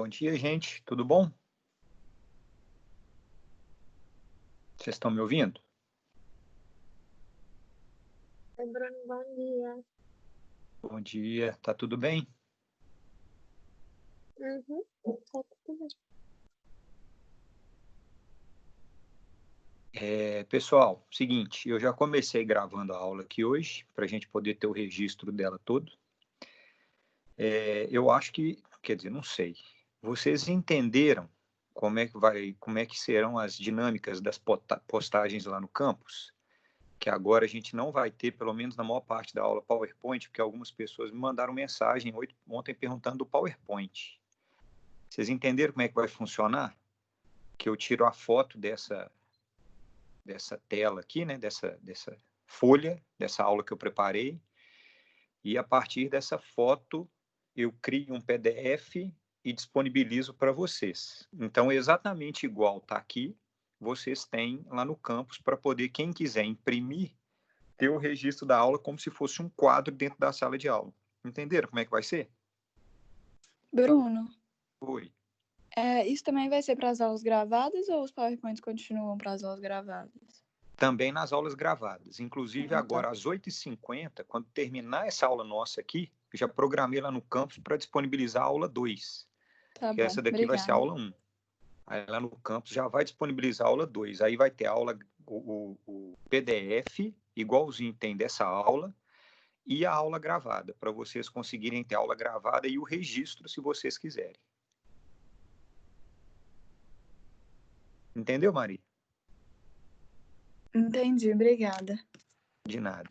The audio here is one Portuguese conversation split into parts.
Bom dia, gente. Tudo bom? Vocês estão me ouvindo? Oi, Bruno, bom dia. Bom dia. Tá tudo bem? Tá tudo bem. Pessoal, seguinte, eu já comecei gravando a aula aqui hoje, para a gente poder ter o registro dela todo. Eu acho que, quer dizer, não sei. Vocês entenderam como é que serão as dinâmicas das postagens lá no campus? Que agora a gente não vai ter, pelo menos na maior parte da aula, PowerPoint, porque algumas pessoas me mandaram mensagem ontem perguntando do PowerPoint. Vocês entenderam como é que vai funcionar? Que eu tiro a foto dessa tela aqui, né? Dessa folha, dessa aula que eu preparei, e a partir dessa foto eu crio um PDF e disponibilizo para vocês. Então, exatamente igual está aqui, vocês têm lá no campus para poder, quem quiser imprimir, ter o registro da aula como se fosse um quadro dentro da sala de aula. Entenderam como é que vai ser? Bruno, Oi. isso também vai ser para as aulas gravadas ou os PowerPoints continuam para as aulas gravadas? Também nas aulas gravadas. Inclusive, agora, Tá. às 8h50, quando terminar essa aula nossa aqui, eu já programei lá no campus para disponibilizar a aula 2. Tá Que bom, essa daqui vai ser a obrigada. aula 1. Aí lá no campus já vai disponibilizar a aula 2. Aí vai ter a aula, o PDF, igualzinho tem dessa aula, e a aula gravada, para vocês conseguirem ter a aula gravada e o registro, se vocês quiserem. Entendeu, Maria? Entendi, obrigada. De nada.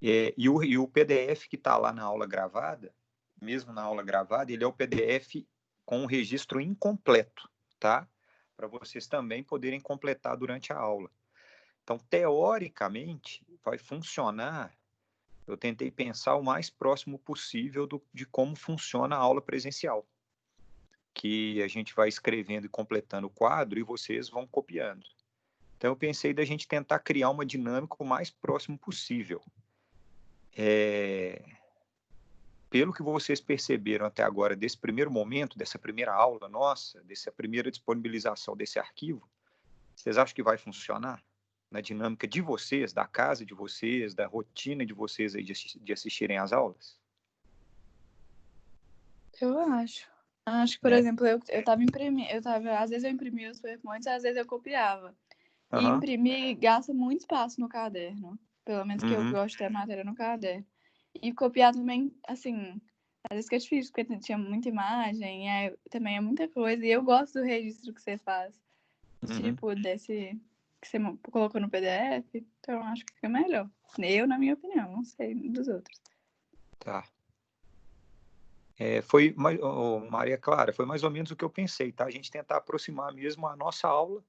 E o PDF que está lá na aula gravada, mesmo na aula gravada, ele é o PDF com o registro incompleto, tá? Para vocês também poderem completar durante a aula. Então, teoricamente, vai funcionar. Eu tentei pensar o mais próximo possível de como funciona a aula presencial, que a gente vai escrevendo e completando o quadro e vocês vão copiando. Então, eu pensei da gente tentar criar uma dinâmica o mais próximo possível. Pelo que vocês perceberam até agora, desse primeiro momento, dessa primeira aula nossa, dessa primeira disponibilização desse arquivo, vocês acham que vai funcionar? Na dinâmica de vocês, da casa de vocês, da rotina de vocês aí de assistirem às aulas? Eu acho. Acho que, por exemplo, eu tava imprimindo, às vezes eu imprimia os PowerPoints, às vezes eu copiava. E imprimir gasta muito espaço no caderno. Pelo menos que eu gosto de ter a matéria no caderno. E copiar também, assim, às vezes que é difícil, porque tinha muita imagem, também é muita coisa. E eu gosto do registro que você faz. Tipo, desse que você colocou no PDF. Então, acho que fica melhor. Eu, na minha opinião, não sei dos outros. Tá. Maria Clara, foi mais ou menos o que eu pensei, tá? A gente tentar aproximar mesmo a nossa aula,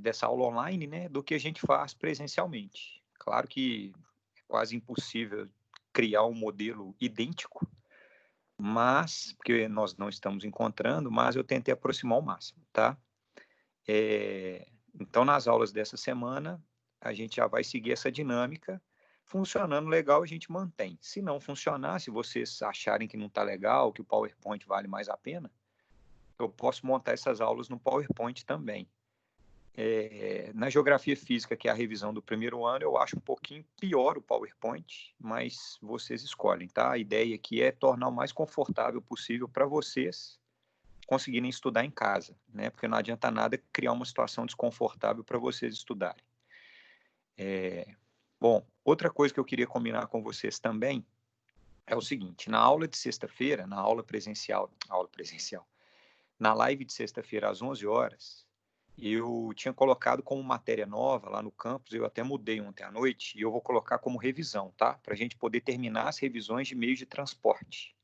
dessa aula online, né, do que a gente faz presencialmente. Claro que é quase impossível criar um modelo idêntico, mas, porque nós não estamos encontrando, mas eu tentei aproximar ao máximo, tá? Então, nas aulas dessa semana, a gente já vai seguir essa dinâmica. Funcionando legal, a gente mantém. Se não funcionar, se vocês acharem que não está legal, que o PowerPoint vale mais a pena, eu posso montar essas aulas no PowerPoint também. Na Geografia Física, que é a revisão do primeiro ano, eu acho um pouquinho pior o PowerPoint, mas vocês escolhem, tá? A ideia aqui é tornar o mais confortável possível para vocês conseguirem estudar em casa, né? Porque não adianta nada criar uma situação desconfortável para vocês estudarem. Bom, outra coisa que eu queria combinar com vocês também é o seguinte: na aula de sexta-feira, na na live de sexta-feira às 11 horas, eu tinha colocado como matéria nova lá no campus, eu até mudei ontem à noite, e eu vou colocar como revisão, tá? Para a gente poder terminar as revisões de meios de transporte.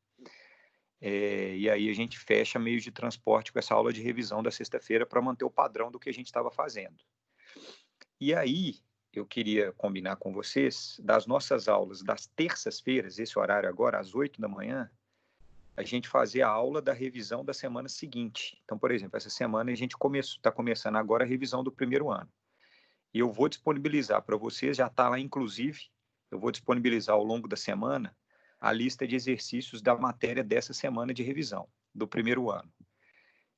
E aí a gente fecha meios de transporte com essa aula de revisão da sexta-feira para manter o padrão do que a gente estava fazendo. E aí eu queria combinar com vocês, das nossas aulas das terças-feiras, esse horário agora, às 8 da manhã, a gente fazer a aula da revisão da semana seguinte. Então, por exemplo, essa semana a gente está começando agora a revisão do primeiro ano. E eu vou disponibilizar para vocês, já está lá inclusive, eu vou disponibilizar ao longo da semana a lista de exercícios da matéria dessa semana de revisão. do primeiro ano.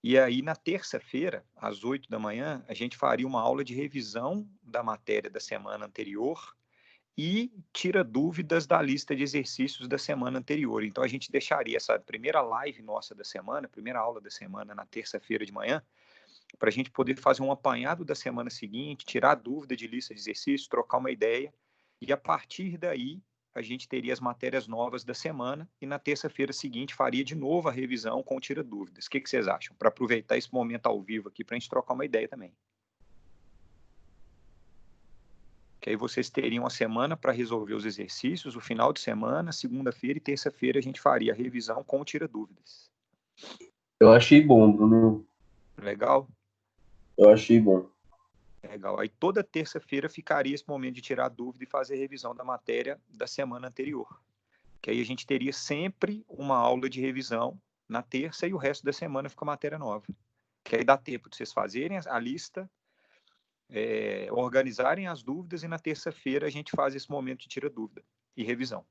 E aí, na terça-feira, às 8 da manhã, a gente faria uma aula de revisão da matéria da semana anterior e tira dúvidas da lista de exercícios da semana anterior. Então, a gente deixaria essa primeira live nossa da semana, primeira aula da semana, na terça-feira de manhã, para a gente poder fazer um apanhado da semana seguinte, tirar dúvida de lista de exercícios, trocar uma ideia, e a partir daí a gente teria as matérias novas da semana e na terça-feira seguinte faria de novo a revisão com tira dúvidas. O que vocês acham? Para aproveitar esse momento ao vivo aqui para a gente trocar uma ideia também. Que aí vocês teriam a semana para resolver os exercícios, o final de semana, segunda-feira e terça-feira a gente faria a revisão com tira dúvidas. Eu achei bom, Bruno. Legal? Eu achei bom. Legal. Aí toda terça-feira ficaria esse momento de tirar dúvida e fazer a revisão da matéria da semana anterior. Que aí a gente teria sempre uma aula de revisão na terça e o resto da semana fica matéria nova. Que aí dá tempo de vocês fazerem a lista, organizarem as dúvidas e na terça-feira a gente faz esse momento de tira dúvida e revisão.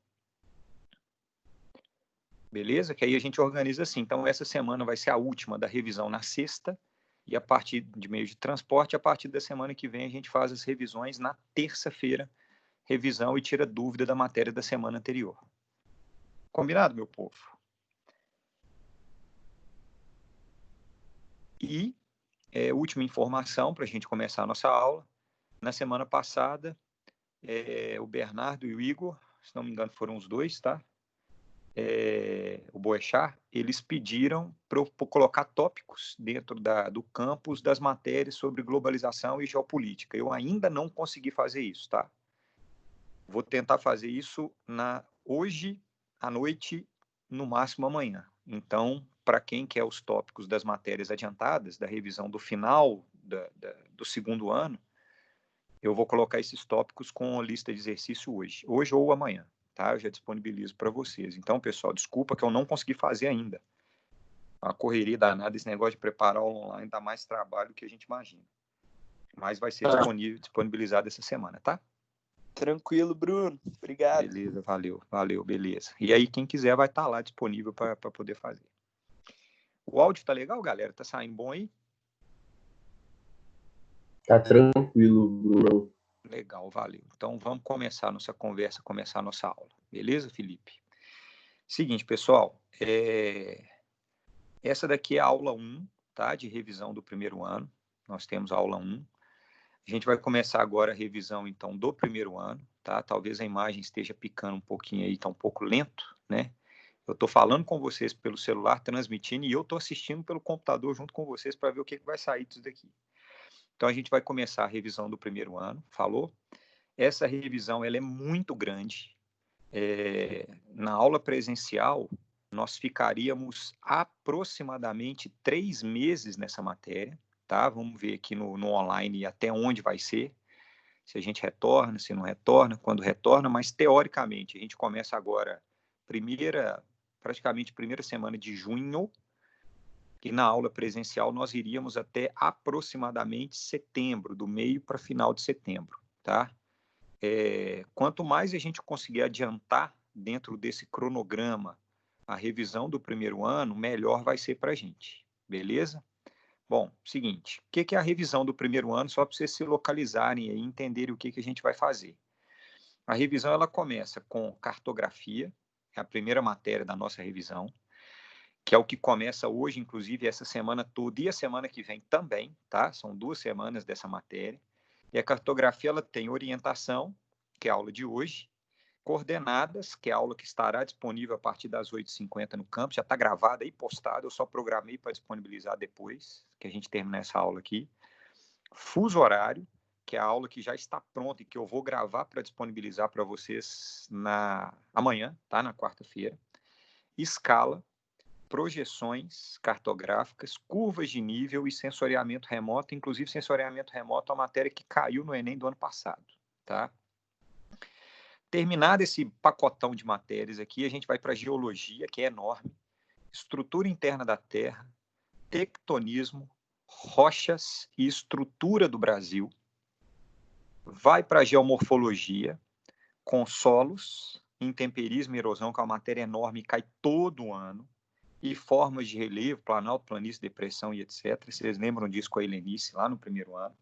Beleza? Que aí a gente organiza assim. Então essa semana vai ser a última da revisão na sexta e a partir de meio de transporte, a partir da semana que vem a gente faz as revisões na terça-feira, revisão e tira dúvida da matéria da semana anterior. Combinado, meu povo? E última informação para a gente começar a nossa aula. Na semana passada, o Bernardo e o Igor, se não me engano foram os dois, tá? O Boechat, eles pediram para eu colocar tópicos dentro do campus das matérias sobre globalização e geopolítica. Eu ainda não consegui fazer isso, tá? Vou tentar fazer isso hoje à noite, no máximo amanhã. Então, para quem quer os tópicos das matérias adiantadas, da revisão do final do segundo ano, eu vou colocar esses tópicos com a lista de exercício hoje ou amanhã. Tá? Eu já disponibilizo para vocês. Então, pessoal, desculpa que eu não consegui fazer ainda. A correria danada, esse negócio de preparar o online dá mais trabalho do que a gente imagina. Mas vai ser disponibilizado essa semana, tá? Tranquilo, Bruno. Obrigado. Beleza, valeu, beleza. E aí, quem quiser vai estar lá disponível para poder fazer. O áudio tá legal, galera? Tá saindo bom aí? Tá tranquilo, Bruno. Legal, valeu. Então, vamos começar a nossa conversa, começar a nossa aula. Beleza, Felipe? Seguinte, pessoal, essa daqui é a aula 1, tá? De revisão do primeiro ano. Nós temos a aula 1. A gente vai começar agora a revisão, então, do primeiro ano, tá? Talvez a imagem esteja picando um pouquinho aí, tá um pouco lento, né? Eu estou falando com vocês pelo celular, transmitindo, e eu estou assistindo pelo computador junto com vocês para ver o que vai sair disso daqui. Então, a gente vai começar a revisão do primeiro ano, falou? Essa revisão ela é muito grande. Na aula presencial, nós ficaríamos aproximadamente 3 meses nessa matéria, tá? Vamos ver aqui no online até onde vai ser, se a gente retorna, se não retorna, quando retorna, mas teoricamente a gente começa agora praticamente primeira semana de junho, e na aula presencial nós iríamos até aproximadamente setembro, do meio para final de setembro, tá? Quanto mais a gente conseguir adiantar dentro desse cronograma a revisão do primeiro ano, melhor vai ser para a gente, beleza? Bom, seguinte, o que é a revisão do primeiro ano, só para vocês se localizarem e entenderem o que a gente vai fazer. A revisão ela começa com cartografia, é a primeira matéria da nossa revisão, que é o que começa hoje, inclusive, essa semana toda e a semana que vem também, tá? São 2 semanas dessa matéria. E a cartografia ela tem orientação, que é a aula de hoje, coordenadas, que é a aula que estará disponível a partir das 8h50 no campus, já está gravada e postada, eu só programei para disponibilizar depois que a gente terminar essa aula aqui. Fuso horário, que é a aula que já está pronta e que eu vou gravar para disponibilizar para vocês amanhã, tá? Na quarta-feira. Escala, projeções cartográficas, curvas de nível e sensoriamento remoto, inclusive sensoriamento remoto é uma matéria que caiu no Enem do ano passado, tá? Terminado esse pacotão de matérias aqui, a gente vai para a geologia, que é enorme, estrutura interna da Terra, tectonismo, rochas e estrutura do Brasil, vai para a geomorfologia, com solos, intemperismo e erosão, que é uma matéria enorme e cai todo ano, e formas de relevo, planalto, planície, depressão e etc. Vocês lembram disso com a Helenice lá no primeiro ano.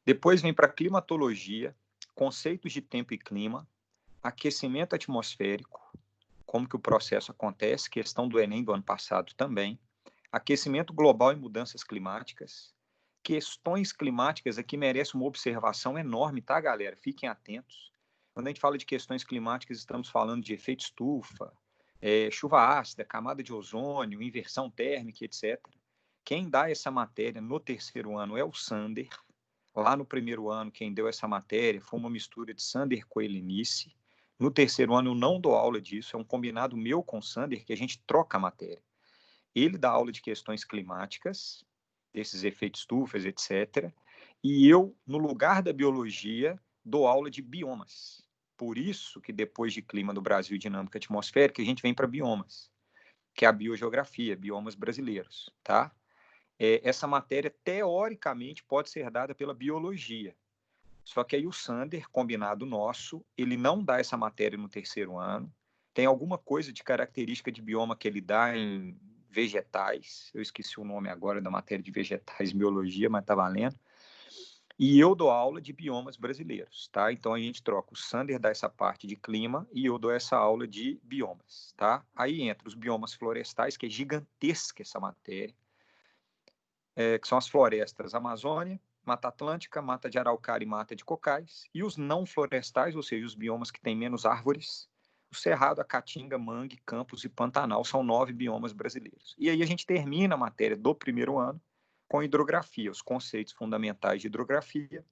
Depois vem para climatologia, conceitos de tempo e clima, aquecimento atmosférico, como que o processo acontece, questão do Enem do ano passado também, aquecimento global e mudanças climáticas, questões climáticas aqui merecem uma observação enorme, tá, galera? Fiquem atentos. Quando a gente fala de questões climáticas, estamos falando de efeito estufa, chuva ácida, camada de ozônio, inversão térmica, etc. Quem dá essa matéria no terceiro ano é o Sander. Lá no primeiro ano, quem deu essa matéria foi uma mistura de Sander com Helenice. No terceiro ano, eu não dou aula disso, é um combinado meu com o Sander, que a gente troca a matéria. Ele dá aula de questões climáticas, desses efeitos estufas, etc. E eu, no lugar da biologia, dou aula de biomas. Por isso que depois de clima do Brasil e dinâmica atmosférica, a gente vem para biomas, que é a biogeografia, biomas brasileiros, tá? Essa matéria, teoricamente, pode ser dada pela biologia. Só que aí o Sander, combinado nosso, ele não dá essa matéria no terceiro ano. Tem alguma coisa de característica de bioma que ele dá em vegetais. Eu esqueci o nome agora da matéria de vegetais em biologia, mas tá valendo. E eu dou aula de biomas brasileiros, tá? Então a gente troca. O Sander dá essa parte de clima e eu dou essa aula de biomas, tá? Aí entra os biomas florestais, que é gigantesca essa matéria. Que são as florestas Amazônia, Mata Atlântica, Mata de Araucária e Mata de Cocais, e os não florestais, ou seja, os biomas que têm menos árvores, o Cerrado, a Caatinga, Mangue, Campos e Pantanal, são 9 biomas brasileiros. E aí a gente termina a matéria do primeiro ano com hidrografia, os conceitos fundamentais de hidrografia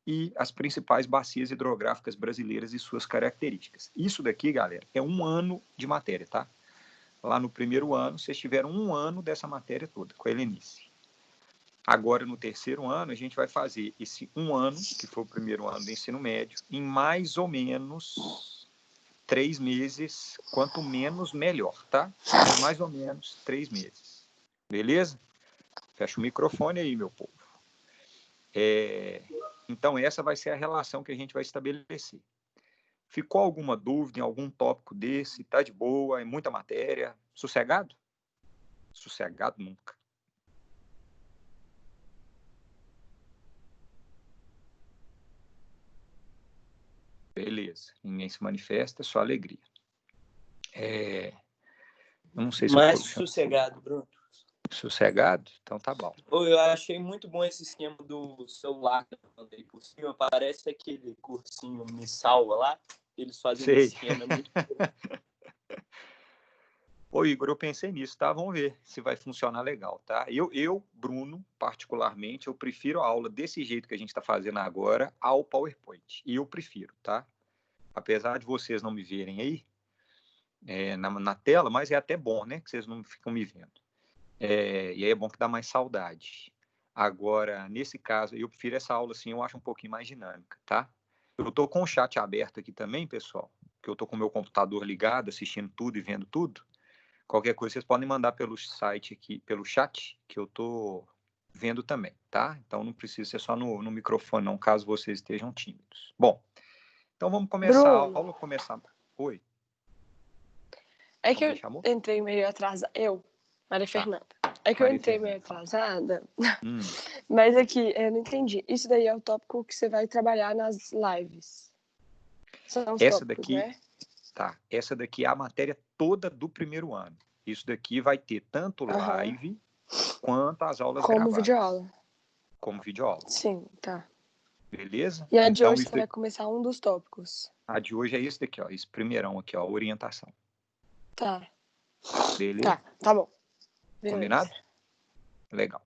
e as principais bacias hidrográficas brasileiras e suas características. Isso daqui, galera, é um ano de matéria, tá? Lá no primeiro ano, vocês tiveram um ano dessa matéria toda, com a Helenice. Agora, no terceiro ano, a gente vai fazer esse um ano, que foi o primeiro ano do ensino médio, em mais ou menos 3 meses, quanto menos, melhor, tá? Mais ou menos 3 meses. Beleza? Fecha o microfone aí, meu povo. Então, essa vai ser a relação que a gente vai estabelecer. Ficou alguma dúvida em algum tópico desse? Tá de boa? É muita matéria? Sossegado? Sossegado nunca. Beleza, ninguém se manifesta, só alegria. Eu não sei se Mais sossegado, Bruno. Sossegado? Então tá bom. Eu achei muito bom esse esquema do celular que eu mandei por cima. Parece aquele cursinho Me Salva lá. Eles fazem esse esquema muito bom. Ô, Igor, eu pensei nisso, tá? Vamos ver se vai funcionar legal, tá? Eu, Bruno, particularmente, eu prefiro a aula desse jeito que a gente está fazendo agora ao PowerPoint. E eu prefiro, tá? Apesar de vocês não me verem aí na tela, mas é até bom, né? Que vocês não ficam me vendo. E aí é bom que dá mais saudade. Agora, nesse caso, eu prefiro essa aula assim, eu acho um pouquinho mais dinâmica, tá? Eu tô com o chat aberto aqui também, pessoal, que eu tô com o meu computador ligado, assistindo tudo e vendo tudo. Qualquer coisa vocês podem mandar pelo site aqui, pelo chat, que eu tô vendo também, tá? Então não precisa ser só no microfone, não, caso vocês estejam tímidos. Bom, então vamos começar a aula. Oi. É que eu entrei meio atrasada. Maria Fernanda. É que eu entrei meio atrasada. Mas aqui, eu não entendi. Isso daí é o tópico que você vai trabalhar nas lives. São os essa tópicos, daqui, né? tá? Essa daqui é a matéria toda do primeiro ano. Isso daqui vai ter tanto live quanto as aulas como gravadas. Videoaula. Como videoaula. Sim, tá. Beleza? E a de hoje você vai começar um dos tópicos. A de hoje é esse daqui, ó. Esse primeirão aqui, ó. Orientação. Tá. Beleza? Tá bom. Beleza. Combinado? Legal.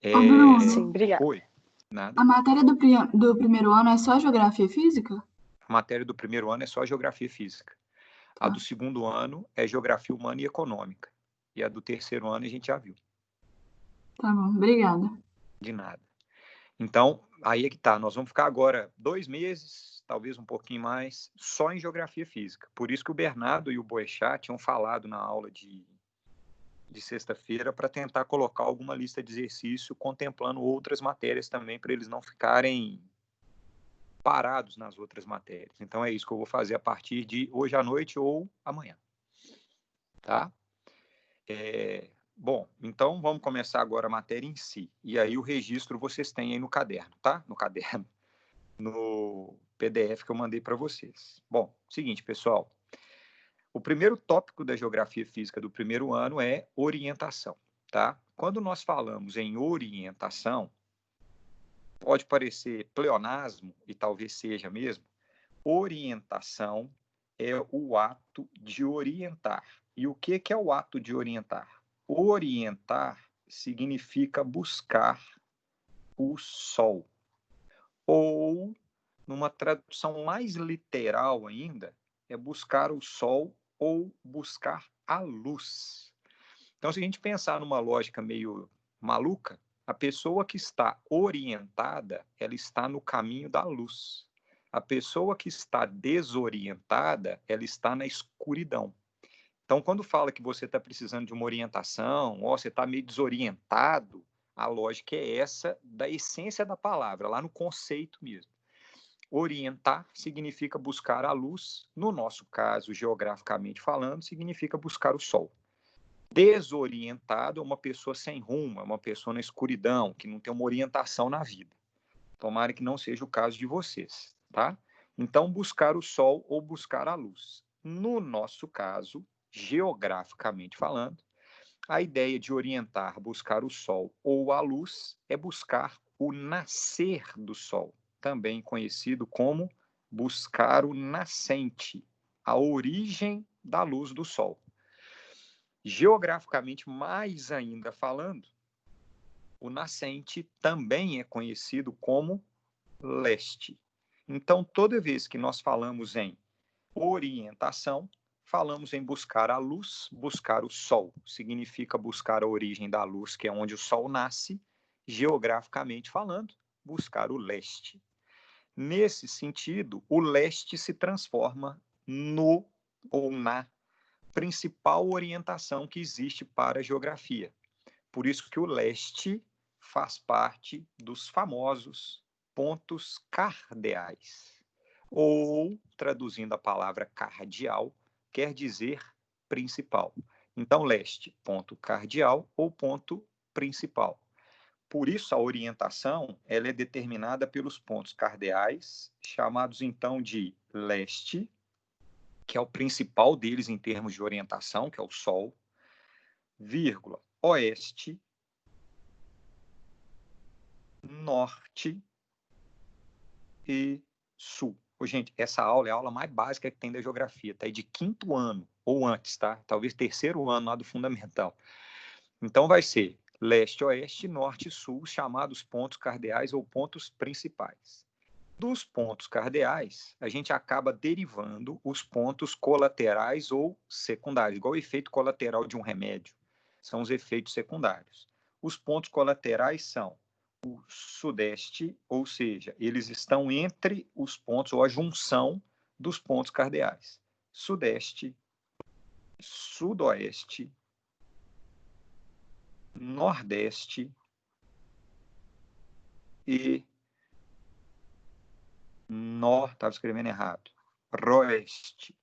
Bruno, Sim, obrigada. Oi. Nada. A matéria do primeiro ano é só Geografia e Física? A matéria do primeiro ano é só Geografia e Física. A do segundo ano é Geografia Humana e Econômica. E a do terceiro ano a gente já viu. Tá bom, obrigada. De nada. Então, aí é que tá. Nós vamos ficar agora 2 meses, talvez um pouquinho mais, só em Geografia Física. Por isso que o Bernardo e o Boechat tinham falado na aula de sexta-feira para tentar colocar alguma lista de exercício contemplando outras matérias também, para eles não ficarem parados nas outras matérias. Então é isso que eu vou fazer a partir de hoje à noite ou amanhã. tá? Bom, então vamos começar agora a matéria em si. E aí o registro vocês têm aí no caderno, tá? No caderno, no PDF que eu mandei para vocês. Bom, seguinte, pessoal. O primeiro tópico da geografia física do primeiro ano é orientação, tá? Quando nós falamos em orientação, pode parecer pleonasmo, e talvez seja mesmo, orientação é o ato de orientar. E o que é o ato de orientar? Orientar significa buscar o sol. Ou, numa tradução mais literal ainda, é buscar o sol ou buscar a luz. Então, se a gente pensar numa lógica meio maluca, a pessoa que está orientada, ela está no caminho da luz. A pessoa que está desorientada, ela está na escuridão. Então, quando fala que você está precisando de uma orientação, ou você está meio desorientado, a lógica é essa da essência da palavra, lá no conceito mesmo. Orientar significa buscar a luz, no nosso caso, geograficamente falando, significa buscar o sol. Desorientado é uma pessoa sem rumo, é uma pessoa na escuridão, que não tem uma orientação na vida. Tomara que não seja o caso de vocês, tá? Então, buscar o sol ou buscar a luz. No nosso caso, geograficamente falando, a ideia de orientar, buscar o sol ou a luz é buscar o nascer do sol, também conhecido como buscar o nascente, a origem da luz do sol. Geograficamente, mais ainda falando, o nascente também é conhecido como leste. Então, toda vez que nós falamos em orientação, falamos em buscar a luz, buscar o sol. Significa buscar a origem da luz, que é onde o sol nasce, geograficamente falando, buscar o leste. Nesse sentido, o leste se transforma no ou na principal orientação que existe para a geografia. Por isso que o leste faz parte dos famosos pontos cardeais. Ou, traduzindo a palavra cardeal, quer dizer principal. Então, leste, ponto cardeal ou ponto principal. Por isso, a orientação ela é determinada pelos pontos cardeais, chamados então de leste, que é o principal deles em termos de orientação, que é o Sol, vírgula, oeste, norte e sul. Gente, essa aula é a aula mais básica que tem da geografia, tá? É de 5º ano, ou antes, tá? Talvez 3º ano lá do fundamental. Então, vai ser leste, oeste, norte e sul, chamados pontos cardeais ou pontos principais. Dos pontos cardeais, a gente acaba derivando os pontos colaterais ou secundários, igual o efeito colateral de um remédio. São os efeitos secundários. Os pontos colaterais são o sudeste, ou seja, eles estão entre os pontos, ou a junção dos pontos cardeais. Sudeste, sudoeste, nordeste e estava escrevendo errado, roeste.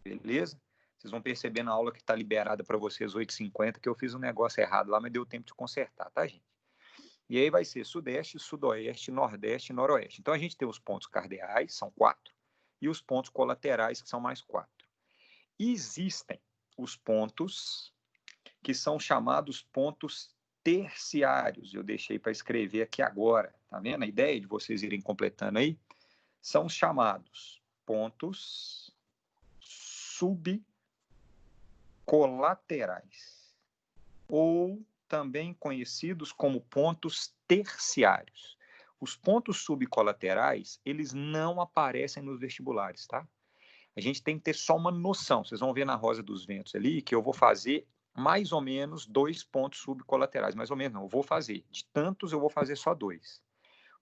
Beleza? Vocês vão perceber na aula que está liberada para vocês 8h50 que eu fiz um negócio errado lá, mas deu tempo de consertar, tá, gente? E aí vai ser sudeste, sudoeste, nordeste e noroeste. Então, a gente tem os pontos cardeais, são 4, e os pontos colaterais, que são mais 4. Existem os pontos que são chamados pontos terciários. Eu deixei para escrever aqui agora. Tá vendo a ideia de vocês irem completando aí? São os chamados pontos subcolaterais, ou também conhecidos como pontos terciários. Os pontos subcolaterais, eles não aparecem nos vestibulares, tá? A gente tem que ter só uma noção. Vocês vão ver na Rosa dos Ventos ali que eu vou fazer mais ou menos 2 pontos subcolaterais. Mais ou menos não, eu vou fazer. De tantos, eu vou fazer só 2.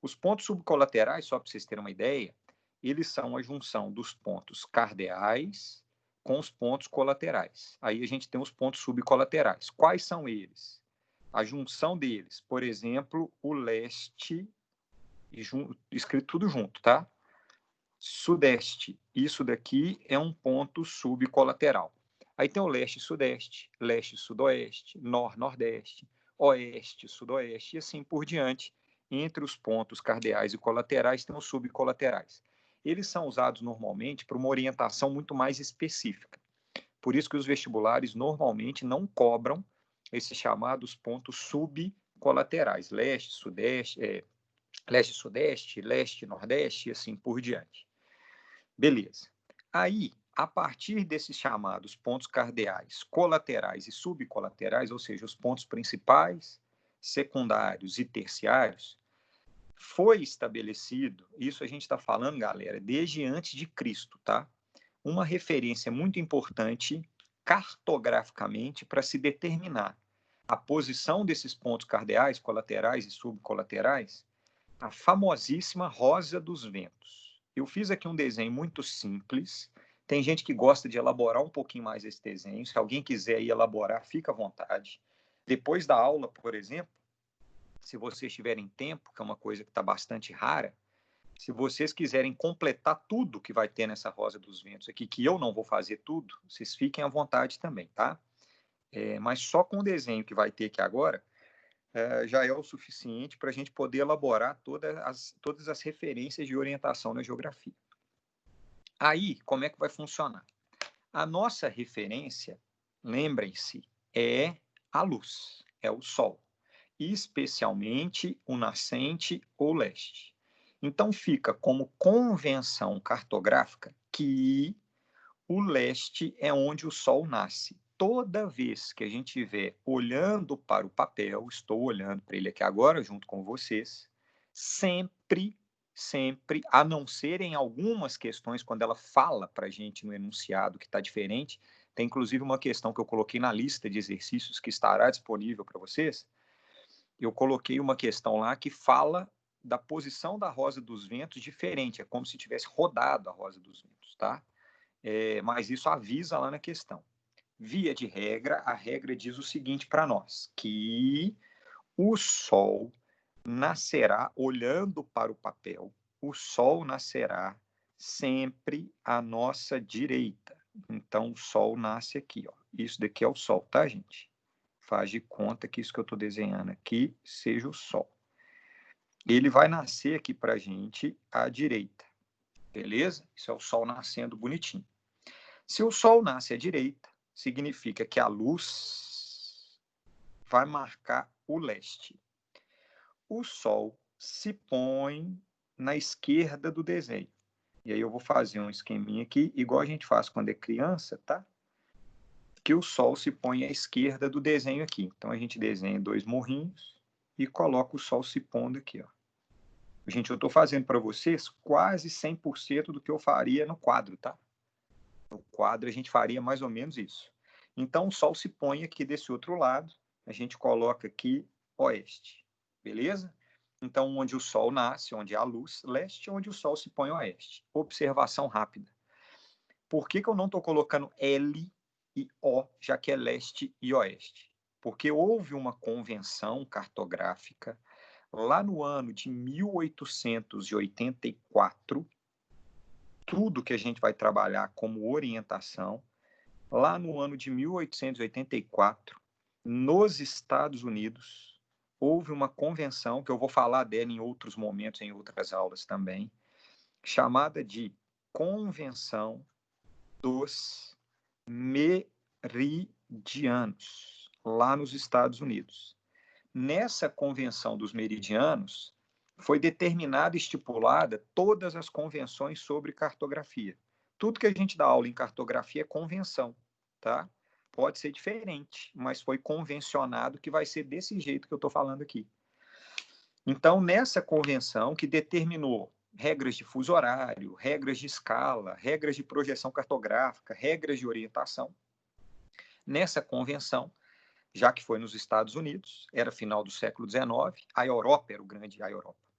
Os pontos subcolaterais, só para vocês terem uma ideia, eles são a junção dos pontos cardeais com os pontos colaterais. Aí a gente tem os pontos subcolaterais. Quais são eles? A junção deles, por exemplo, o leste, escrito tudo junto, tá? Sudeste, isso daqui é um ponto subcolateral. Aí tem o leste e sudeste, leste e sudoeste, nordeste, oeste e sudoeste, e assim por diante. Entre os pontos cardeais e colaterais tem os subcolaterais. Eles são usados normalmente para uma orientação muito mais específica. Por isso que os vestibulares normalmente não cobram esses chamados pontos subcolaterais, leste, sudeste, leste, sudeste, leste, nordeste e assim por diante. Beleza. Aí, a partir desses chamados pontos cardeais, colaterais e subcolaterais, ou seja, os pontos principais, secundários e terciários, foi estabelecido, isso a gente está falando, galera, desde antes de Cristo, tá? Uma referência muito importante cartograficamente para se determinar a posição desses pontos cardeais, colaterais e subcolaterais, a famosíssima Rosa dos Ventos. Eu fiz aqui um desenho muito simples. Tem gente que gosta de elaborar um pouquinho mais esse desenho. Se alguém quiser ir elaborar, fica à vontade. Depois da aula, por exemplo, se vocês tiverem tempo, que é uma coisa que está bastante rara, se vocês quiserem completar tudo que vai ter nessa Rosa dos Ventos aqui, que eu não vou fazer tudo, vocês fiquem à vontade também, tá? Mas só com o desenho que vai ter aqui agora, já é o suficiente para a gente poder elaborar todas as referências de orientação na geografia. Aí, como é que vai funcionar? A nossa referência, lembrem-se, é a luz, é o Sol, especialmente o nascente ou leste. Então, fica como convenção cartográfica que o leste é onde o Sol nasce. Toda vez que a gente estiver olhando para o papel, estou olhando para ele aqui agora, junto com vocês, sempre, a não ser em algumas questões, quando ela fala para a gente no enunciado que está diferente, tem inclusive uma questão que eu coloquei na lista de exercícios que estará disponível para vocês, eu coloquei uma questão lá que fala da posição da Rosa dos Ventos diferente, é como se tivesse rodado a Rosa dos Ventos, tá? Mas isso avisa lá na questão. Via de regra, a regra diz o seguinte para nós, que o Sol nascerá, olhando para o papel, o Sol nascerá sempre à nossa direita. Então, o Sol nasce aqui, ó. Isso daqui é o Sol, tá, gente? Faz de conta que isso que eu estou desenhando aqui seja o Sol. Ele vai nascer aqui para a gente à direita, beleza? Isso é o Sol nascendo bonitinho. Se o Sol nasce à direita, significa que a luz vai marcar o leste. O Sol se põe na esquerda do desenho. E aí eu vou fazer um esqueminha aqui, igual a gente faz quando é criança, tá? Que o Sol se põe à esquerda do desenho aqui. Então a gente desenha dois morrinhos e coloca o Sol se pondo aqui, ó. Gente, eu estou fazendo para vocês quase 100% do que eu faria no quadro, tá? No quadro a gente faria mais ou menos isso. Então o Sol se põe aqui desse outro lado, a gente coloca aqui oeste, beleza? Então onde o Sol nasce, onde há luz, leste, onde o Sol se põe oeste. Observação rápida. Por que eu não estou colocando L e O, já que é leste e oeste? Porque houve uma convenção cartográfica lá no ano de 1884, tudo que a gente vai trabalhar como orientação, lá no ano de 1884, nos Estados Unidos, houve uma convenção, que eu vou falar dela em outros momentos, em outras aulas também, chamada de Convenção dos Meridianos, lá nos Estados Unidos. Nessa Convenção dos Meridianos, foi determinada e estipulada todas as convenções sobre cartografia. Tudo que a gente dá aula em cartografia é convenção, tá? Pode ser diferente, mas foi convencionado que vai ser desse jeito que eu estou falando aqui. Então, nessa convenção que determinou regras de fuso horário, regras de escala, regras de projeção cartográfica, regras de orientação, nessa convenção, já que foi nos Estados Unidos, era final do século XIX, a Europa era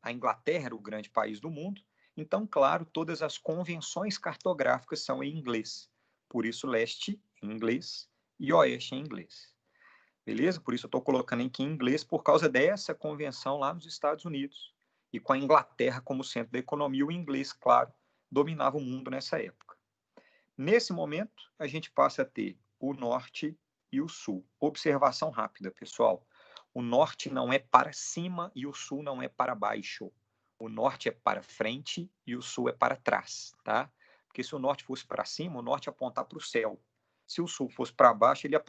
a Inglaterra era o grande país do mundo, então, claro, todas as convenções cartográficas são em inglês, por isso leste em inglês e oeste em inglês. Beleza? Por isso eu estou colocando aqui em inglês por causa dessa convenção lá nos Estados Unidos, e com a Inglaterra como centro da economia, o inglês, claro, dominava o mundo nessa época. Nesse momento, a gente passa a ter o norte e o sul. Observação rápida, pessoal. O norte não é para cima e o sul não é para baixo. O norte é para frente e o sul é para trás, tá? Porque se o norte fosse para cima, o norte ia apontar para o céu. Se o sul fosse para baixo, ele ia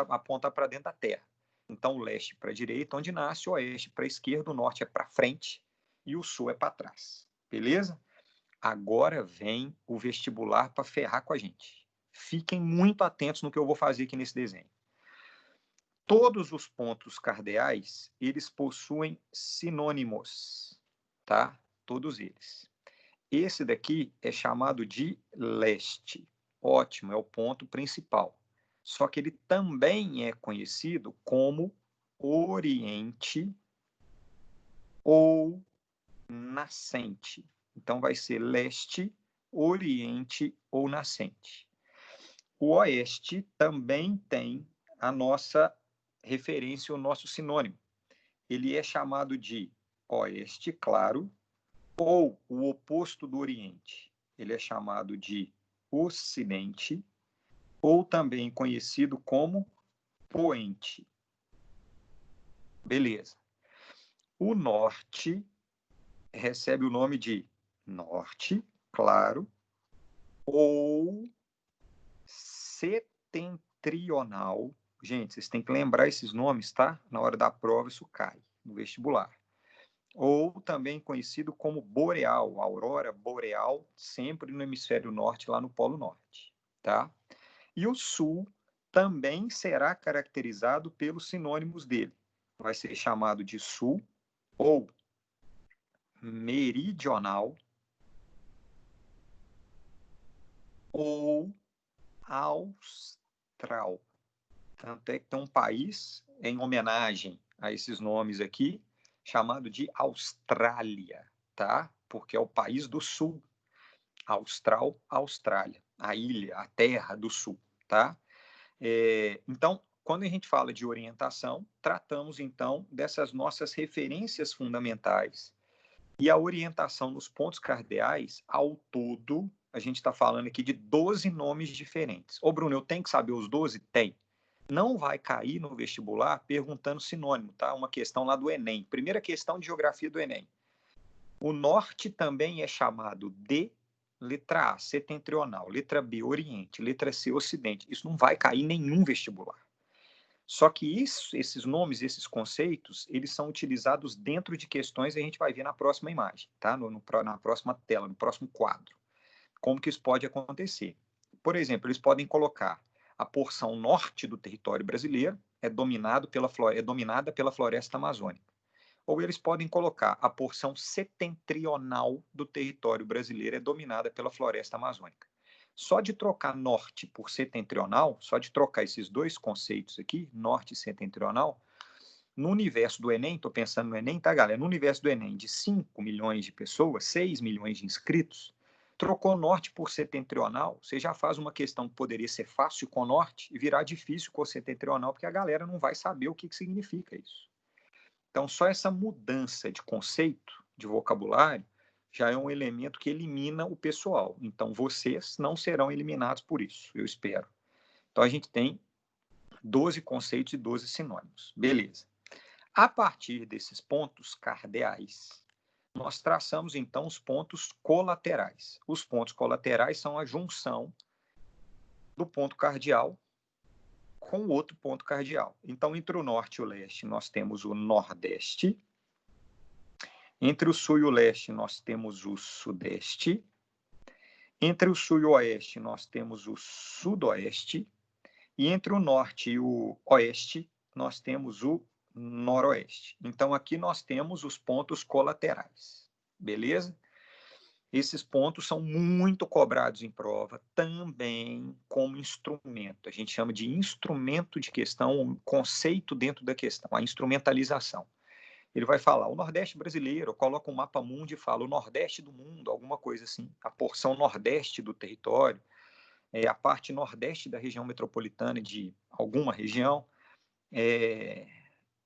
apontar para dentro da terra. Então, o leste para a direita, onde nasce, o oeste para a esquerda, o norte é para frente e o sul é para trás. Beleza? Agora vem o vestibular para ferrar com a gente. Fiquem muito atentos no que eu vou fazer aqui nesse desenho. Todos os pontos cardeais, eles possuem sinônimos, tá? Todos eles. Esse daqui é chamado de leste. Ótimo, é o ponto principal. Só que ele também é conhecido como oriente ou nascente. Então, vai ser leste, oriente ou nascente. O oeste também tem a nossa referência, o nosso sinônimo. Ele é chamado de oeste claro ou o oposto do oriente. Ele é chamado de ocidente ou também conhecido como poente. Beleza. O norte recebe o nome de norte claro ou setentrional. Gente, vocês têm que lembrar esses nomes, tá? Na hora da prova isso cai no vestibular. Ou também conhecido como boreal, aurora boreal, sempre no hemisfério norte, lá no Polo Norte, tá? E o sul também será caracterizado pelos sinônimos dele. Vai ser chamado de sul ou meridional ou austral. Tanto é que tem um país em homenagem a esses nomes aqui, chamado de Austrália, tá? Porque é o país do sul. Austral, Austrália, a ilha, a terra do sul, tá? Então, quando a gente fala de orientação, tratamos então dessas nossas referências fundamentais. E a orientação nos pontos cardeais, ao todo, a gente está falando aqui de 12 nomes diferentes. Ô, Bruno, eu tenho que saber os 12? Tem. Não vai cair no vestibular perguntando sinônimo, tá? Uma questão lá do Enem. Primeira questão de geografia do Enem. O norte também é chamado de letra A, setentrional, letra B, oriente, letra C, ocidente. Isso não vai cair em nenhum vestibular. Só que esses nomes, esses conceitos, eles são utilizados dentro de questões que a gente vai ver na próxima imagem, tá? Na próxima tela, no próximo quadro. Como que isso pode acontecer? Por exemplo, eles podem colocar a porção norte do território brasileiro é dominada pela floresta amazônica. Ou eles podem colocar a porção setentrional do território brasileiro é dominada pela floresta amazônica. Só de trocar norte por setentrional, só de trocar esses dois conceitos aqui, norte e setentrional, no universo do Enem, estou pensando no Enem, tá, galera? No universo do Enem de 5 milhões de pessoas, 6 milhões de inscritos, trocou norte por setentrional, você já faz uma questão que poderia ser fácil com norte e virar difícil com setentrional, porque a galera não vai saber o que significa isso. Então, só essa mudança de conceito, de vocabulário, já é um elemento que elimina o pessoal. Então, vocês não serão eliminados por isso, eu espero. Então, a gente tem 12 conceitos e 12 sinônimos. Beleza. A partir desses pontos cardeais, nós traçamos, então, os pontos colaterais. Os pontos colaterais são a junção do ponto cardeal com o outro ponto cardeal. Então, entre o norte e o leste, nós temos o nordeste. Entre o sul e o leste, nós temos o sudeste. Entre o sul e o oeste, nós temos o sudoeste. E entre o norte e o oeste, nós temos o noroeste. Então, aqui nós temos os pontos colaterais. Beleza? Esses pontos são muito cobrados em prova, também como instrumento. A gente chama de instrumento de questão, um conceito dentro da questão, a instrumentalização. Ele vai falar o Nordeste brasileiro, coloca um mapa mundi e fala o Nordeste do mundo, alguma coisa assim, a porção Nordeste do território, a parte Nordeste da região metropolitana de alguma região.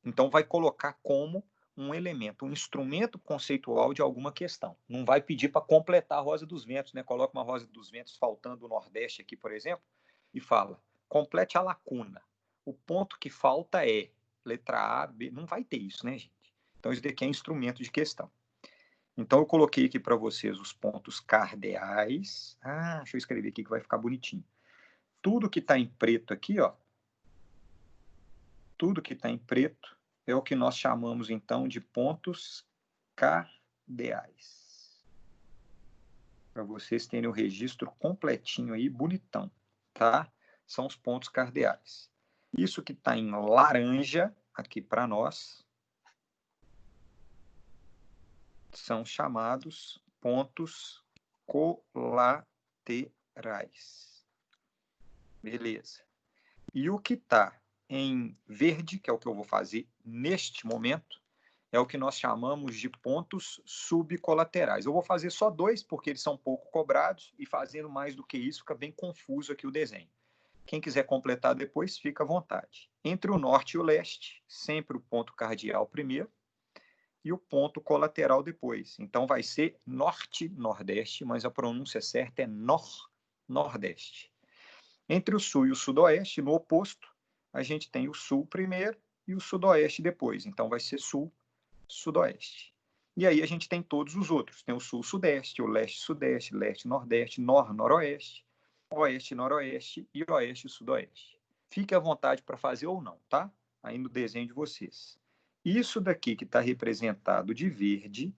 Então, vai colocar como um elemento, um instrumento conceitual de alguma questão. Não vai pedir para completar a Rosa dos Ventos, né? Coloca uma Rosa dos Ventos faltando o Nordeste aqui, por exemplo, e fala complete a lacuna. O ponto que falta é letra A, B. Não vai ter isso, né, gente? Então, isso daqui é instrumento de questão. Então, eu coloquei aqui para vocês os pontos cardeais. Deixa eu escrever aqui que vai ficar bonitinho. Tudo que está em preto aqui, ó. Tudo que está em preto é o que nós chamamos, então, de pontos cardeais. Para vocês terem o registro completinho aí, bonitão, tá? São os pontos cardeais. Isso que está em laranja, aqui para nós, são chamados pontos colaterais. Beleza. E o que está em verde, que é o que eu vou fazer neste momento, é o que nós chamamos de pontos subcolaterais. Eu vou fazer só 2, porque eles são pouco cobrados, e fazendo mais do que isso, fica bem confuso aqui o desenho. Quem quiser completar depois, fica à vontade. Entre o norte e o leste, sempre o ponto cardeal primeiro, e o ponto colateral depois. Então, vai ser norte-nordeste, mas a pronúncia certa é nor-nordeste. Entre o sul e o sudoeste, no oposto, a gente tem o sul primeiro e o sudoeste depois. Então, vai ser sul-sudoeste. E aí a gente tem todos os outros. Tem o sul-sudeste, o leste-sudeste, leste-nordeste, nor-noroeste, oeste-noroeste e oeste-sudoeste. Fique à vontade para fazer ou não, tá? Aí no desenho de vocês. Isso daqui que está representado de verde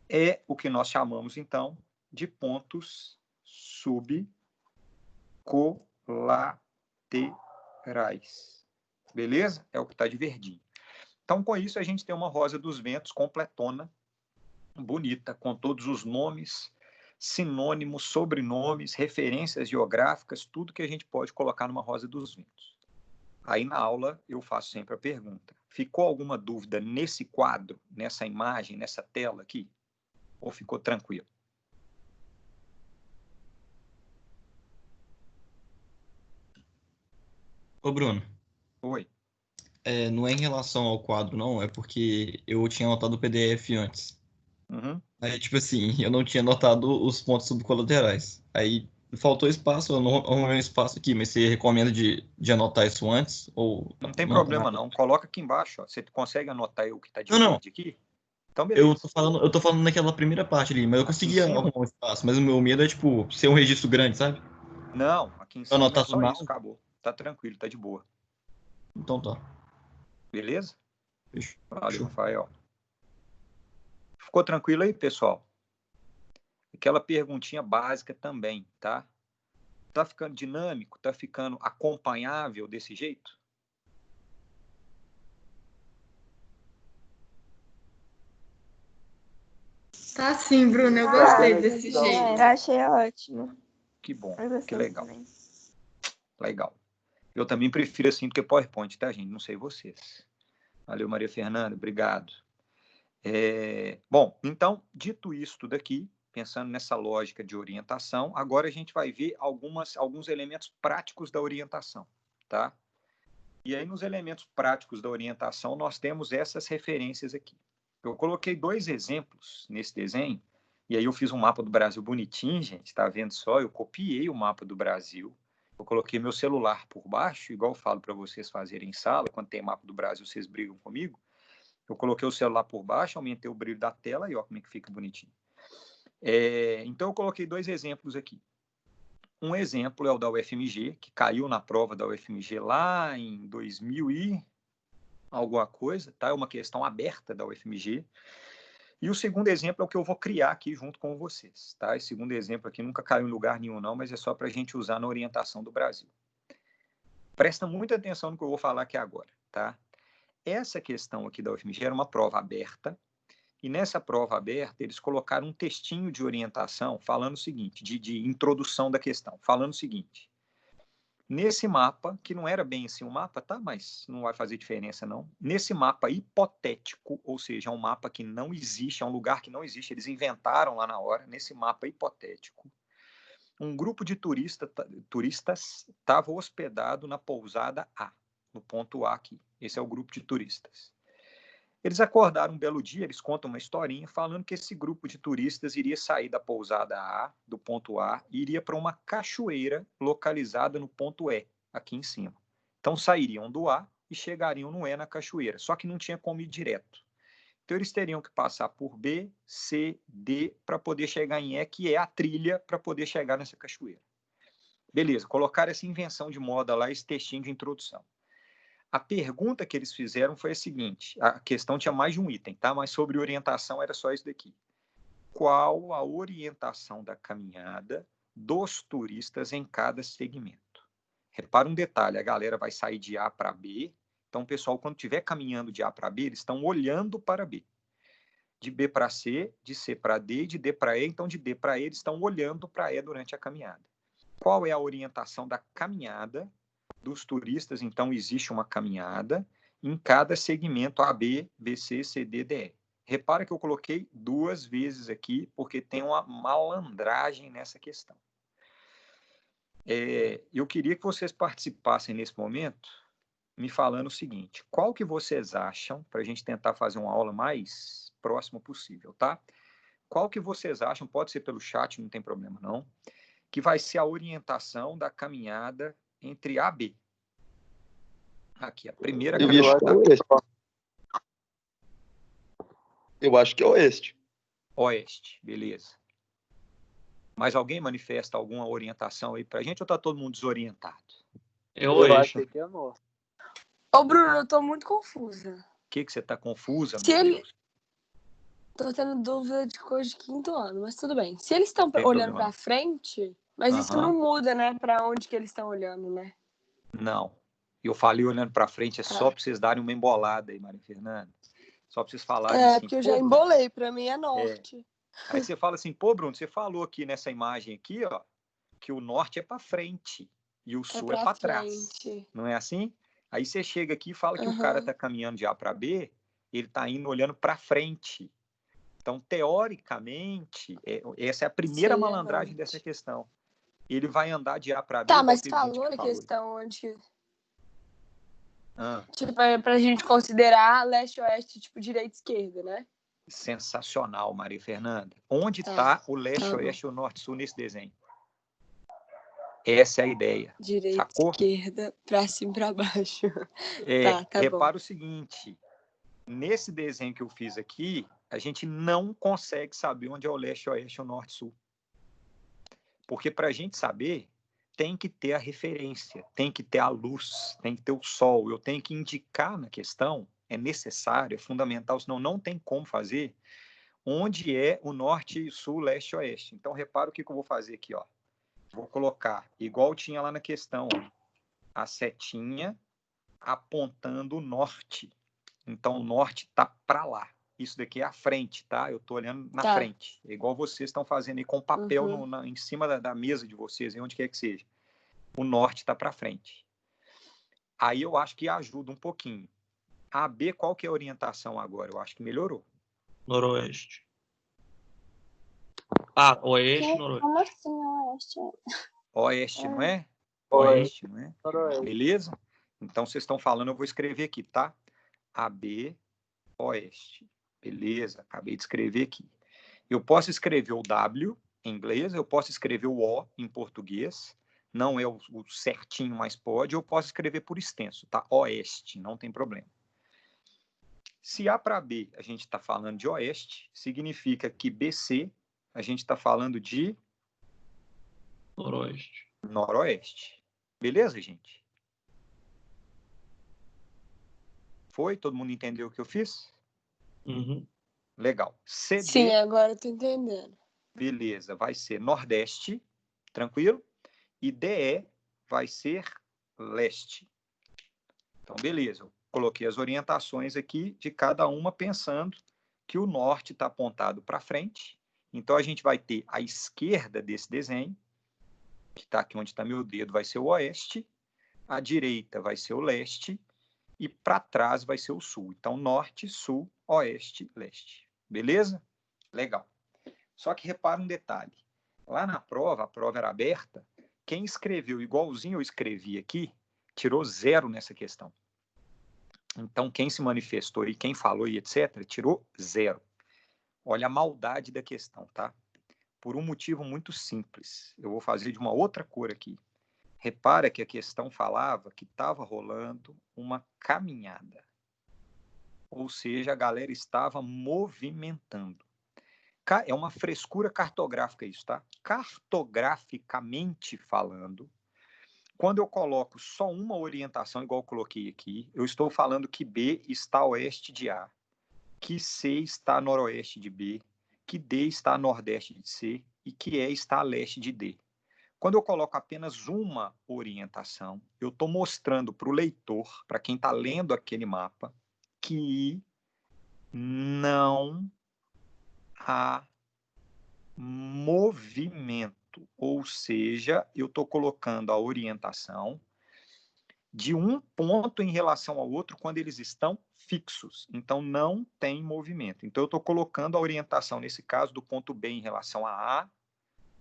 é o que nós chamamos, então, de pontos subcolaterais. Beleza? É o que está de verdinho. Então, com isso, a gente tem uma Rosa dos Ventos completona, bonita, com todos os nomes, sinônimos, sobrenomes, referências geográficas, tudo que a gente pode colocar numa Rosa dos Ventos. Aí, na aula, eu faço sempre a pergunta: ficou alguma dúvida nesse quadro, nessa imagem, nessa tela aqui? Ou ficou tranquilo? Ô, Bruno. Oi. Não é em relação ao quadro, não. É porque eu tinha anotado o PDF antes. Uhum. Aí, tipo assim, eu não tinha anotado os pontos subcolaterais. Aí, faltou espaço, eu não arrumei um espaço aqui, mas você recomenda de anotar isso antes? Ou não tem problema, não. Coloca aqui embaixo. Ó. Você consegue anotar o que está de verde aqui? Então, beleza. Eu tô falando naquela primeira parte ali, mas eu conseguia arrumar um espaço. Mas o meu medo é, tipo, ser um registro grande, sabe? Não, aqui em cima é só isso, acabou. Tá tranquilo, tá de boa. Então tá. Beleza? Fechou. Valeu, Rafael. Ficou tranquilo aí, pessoal? Aquela perguntinha básica também, tá? Tá ficando dinâmico? Tá ficando acompanhável desse jeito? Tá sim, Bruno, eu gostei desse jeito. Eu achei ótimo. Que bom, que legal. Também. Legal. Eu também prefiro assim do que PowerPoint, tá, gente? Não sei vocês. Valeu, Maria Fernanda, obrigado. Bom, então, dito isto daqui, pensando nessa lógica de orientação, agora a gente vai ver alguns elementos práticos da orientação, tá? E aí, nos elementos práticos da orientação, nós temos essas referências aqui. Eu coloquei 2 exemplos nesse desenho, e aí eu fiz um mapa do Brasil bonitinho, gente, tá vendo só? Eu copiei o mapa do Brasil, eu coloquei meu celular por baixo, igual eu falo para vocês fazerem em sala, quando tem mapa do Brasil, vocês brigam comigo. Eu coloquei o celular por baixo, aumentei o brilho da tela e olha como é que fica bonitinho. Então, eu coloquei 2 exemplos aqui. Um exemplo é o da UFMG, que caiu na prova da UFMG lá em 2000 e alguma coisa, tá? É uma questão aberta da UFMG. E o segundo exemplo é o que eu vou criar aqui junto com vocês, tá? Esse segundo exemplo aqui nunca caiu em lugar nenhum, não, mas é só para a gente usar na orientação do Brasil. Presta muita atenção no que eu vou falar aqui agora, tá? Essa questão aqui da UFMG era uma prova aberta, e nessa prova aberta eles colocaram um textinho de orientação falando o seguinte, de introdução da questão, falando o seguinte: nesse mapa, que não era bem assim um mapa, tá? Mas não vai fazer diferença, não. Nesse mapa hipotético, ou seja, é um mapa que não existe, é um lugar que não existe, eles inventaram lá na hora, nesse mapa hipotético, um grupo de turistas estava hospedado na pousada A, no ponto A aqui. Esse é o grupo de turistas. Eles acordaram um belo dia, eles contam uma historinha falando que esse grupo de turistas iria sair da pousada A, do ponto A, e iria para uma cachoeira localizada no ponto E, aqui em cima. Então sairiam do A e chegariam no E na cachoeira, só que não tinha como ir direto. Então eles teriam que passar por B, C, D para poder chegar em E, que é a trilha para poder chegar nessa cachoeira. Beleza, colocaram essa invenção de moda lá, esse textinho de introdução. A pergunta que eles fizeram foi a seguinte, a questão tinha mais de um item, tá? Mas sobre orientação era só isso daqui. Qual a orientação da caminhada dos turistas em cada segmento? Repara um detalhe, a galera vai sair de A para B, então o pessoal, quando estiver caminhando de A para B, eles estão olhando para B. De B para C, de C para D, de D para E, então de D para E, eles estão olhando para E durante a caminhada. Qual é a orientação da caminhada dos turistas? Então, existe uma caminhada em cada segmento A, B, BC, CD, DE. Repara que eu coloquei 2 vezes aqui, porque tem uma malandragem nessa questão. Eu queria que vocês participassem nesse momento, me falando o seguinte, qual que vocês acham, para a gente tentar fazer uma aula mais próxima possível, tá? Qual que vocês acham, pode ser pelo chat, não tem problema não, que vai ser a orientação da caminhada entre A e B. Aqui, a primeira caminhada. Eu acho que é oeste. Oeste, beleza. Mais alguém manifesta alguma orientação aí pra gente ou tá todo mundo desorientado? Eu acho que é norte. Ô, Bruno, eu tô muito confusa. O que você tá confusa, Se meu Deus? Tô tendo dúvida de coisa de 5º ano, mas tudo bem. Se eles estão olhando pra frente, mas isso não muda, né? Pra onde que eles estão olhando, né? Não. Eu falei olhando pra frente, só pra vocês darem uma embolada aí, Maria Fernanda. Só pra vocês falarem assim. Porque eu já embolei, pra mim é norte. Aí você fala assim, pô, Bruno, você falou aqui nessa imagem aqui, ó, que o norte é pra frente e o sul é pra trás. Não é assim? Aí você chega aqui e fala que o cara tá caminhando de A para B, ele tá indo olhando pra frente. Então, teoricamente, essa é a primeira malandragem dessa questão. Ele vai andar de A para B. Tá, mas falou na questão onde... Tipo, pra gente considerar leste-oeste, tipo, direita-esquerda, né? Sensacional, Maria Fernanda. Onde tá o leste-oeste e o norte-sul nesse desenho? Essa é a ideia. Direita, sacou? Esquerda, pra cima e pra baixo. Repara o seguinte. Nesse desenho que eu fiz aqui, a gente não consegue saber onde é o leste-oeste e o norte-sul. Porque para a gente saber, tem que ter a referência, tem que ter a luz, tem que ter o sol. Eu tenho que indicar na questão, é necessário, é fundamental, senão não tem como fazer, onde é o norte, sul, leste, oeste. Então, repara o que eu vou fazer aqui, ó. Vou colocar, igual tinha lá na questão, ó, a setinha apontando o norte. Então, o norte está para lá. Isso daqui é a frente, tá? Eu estou olhando na frente. É igual vocês estão fazendo aí com papel em cima da mesa de vocês, em onde quer que seja. O norte está para frente. Aí eu acho que ajuda um pouquinho. A B, qual que é a orientação agora? Eu acho que melhorou. Noroeste. Oeste, noroeste. Como assim, oeste? Oeste, não é? Oeste, não é? Beleza? Então, vocês estão falando, eu vou escrever aqui, tá? AB, oeste. Beleza, acabei de escrever aqui. Eu posso escrever o W em inglês, eu posso escrever o O em português, não é o certinho, mas pode, eu posso escrever por extenso, tá? Oeste, não tem problema. Se A para B a gente está falando de oeste, significa que BC a gente está falando de noroeste. Noroeste. Beleza, gente? Foi? Todo mundo entendeu o que eu fiz? Legal. CD, sim, agora eu tô entendendo. Beleza, vai ser Nordeste, tranquilo? E DE vai ser Leste. Então, beleza. Eu coloquei as orientações aqui de cada uma pensando que o norte está apontado para frente. Então, a gente vai ter a esquerda desse desenho, que está aqui onde está meu dedo, vai ser o oeste. A direita vai ser o leste. E para trás vai ser o sul. Então, norte, sul, oeste, leste. Beleza? Legal. Só que repara um detalhe. Lá na prova, a prova era aberta, quem escreveu igualzinho eu escrevi aqui, tirou 0 nessa questão. Então, quem se manifestou e quem falou e etc., tirou 0. Olha a maldade da questão, tá? Por um motivo muito simples. Eu vou fazer de uma outra cor aqui. Repara que a questão falava que estava rolando uma caminhada. Ou seja, a galera estava movimentando. É uma frescura cartográfica isso, tá? Cartograficamente falando, quando eu coloco só uma orientação, igual eu coloquei aqui, eu estou falando que B está a oeste de A, que C está a noroeste de B, que D está a nordeste de C e que E está a leste de D. Quando eu coloco apenas uma orientação, eu estou mostrando para o leitor, para quem está lendo aquele mapa, que não há movimento, ou seja, eu estou colocando a orientação de um ponto em relação ao outro quando eles estão fixos. Então, não tem movimento. Então, eu estou colocando a orientação, nesse caso, do ponto B em relação a A,